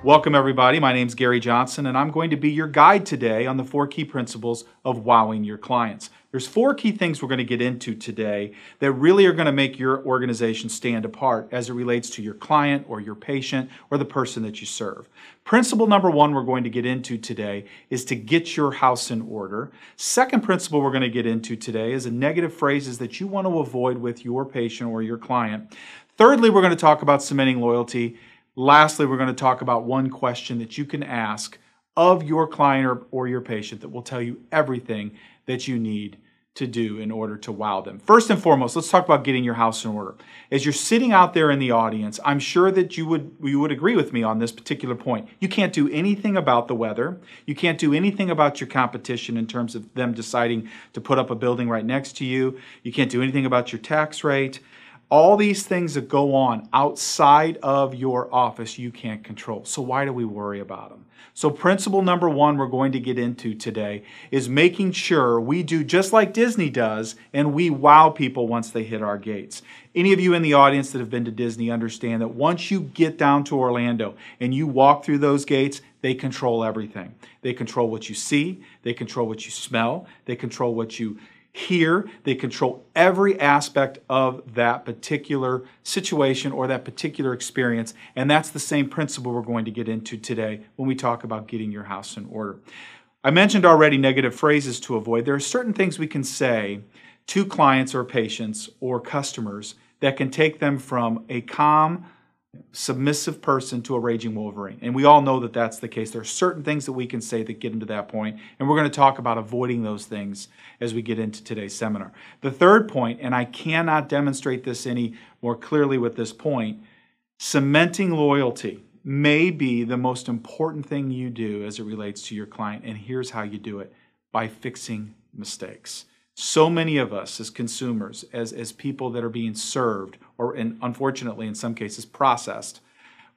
Welcome everybody, my name's Gary Johnson and I'm going to be your guide today on the 4 key principles of wowing your clients. There's 4 key things we're going to get into today that really are going to make your organization stand apart as it relates to your client or your patient or the person that you serve. Principle number 1 we're going to get into today is to get your house in order. Second principle we're going to get into today is the negative phrases that you want to avoid with your patient or your client. Thirdly, we're going to talk about cementing loyalty. Lastly, we're going to talk about one question that you can ask of your client or your patient that will tell you everything that you need to do in order to wow them. First and foremost, let's talk about getting your house in order. As you're sitting out there in the audience, I'm sure that you would agree with me on this particular point. You can't do anything about the weather. You can't do anything about your competition in terms of them deciding to put up a building right next to you. You can't do anything about your tax rate. All these things that go on outside of your office you can't control. So why do we worry about them? So principle number 1 we're going to get into today is making sure we do just like Disney does and we wow people once they hit our gates. Any of you in the audience that have been to Disney understand that once you get down to Orlando and you walk through those gates, they control everything. They control what you see, they control what you smell, they control what you hear, they control every aspect of that particular situation or that particular experience, and that's the same principle we're going to get into today when we talk about getting your house in order. I mentioned already negative phrases to avoid. There are certain things we can say to clients or patients or customers that can take them from a calm, submissive person to a raging Wolverine. And we all know that that's the case. There are certain things that we can say that get them to that point, and we're going to talk about avoiding those things as we get into today's seminar. The third point, and I cannot demonstrate this any more clearly with this point, cementing loyalty may be the most important thing you do as it relates to your client, and here's how you do it: by fixing mistakes. So many of us as consumers, as people that are being served, or unfortunately in some cases processed,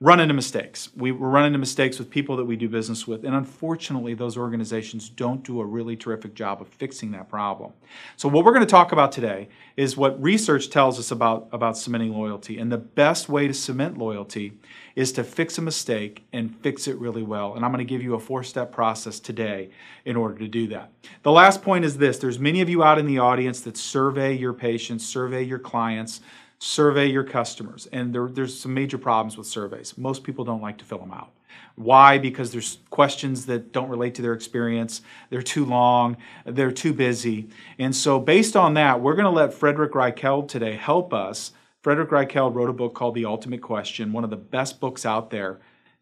run into mistakes. We run into mistakes with people that we do business with, and unfortunately those organizations don't do a really terrific job of fixing that problem. So what we're going to talk about today is what research tells us about cementing loyalty, and the best way to cement loyalty is to fix a mistake and fix it really well. And I'm going to give you a 4-step process today in order to do that. The last point is this: there's many of you out in the audience that survey your patients, survey your clients, survey your customers, and there's some major problems with surveys. Most people don't like to fill them out. Why? Because there's questions that don't relate to their experience, they're too long, they're too busy. And so based on that, we're going to let Frederick Reichheld today help us. Frederick Reichheld wrote a book called The Ultimate Question, one of the best books out there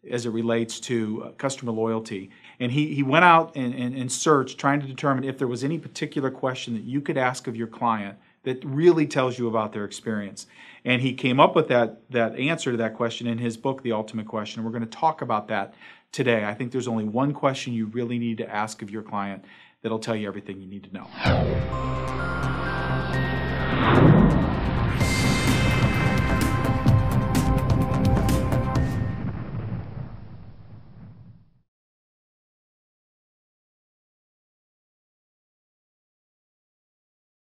as it relates to customer loyalty. And he went out and searched, trying to determine if there was any particular question that you could ask of your client that really tells you about their experience. And he came up with that answer to that question in his book, The Ultimate Question. And we're going to talk about that today. I think there's only one question you really need to ask of your client that'll tell you everything you need to know.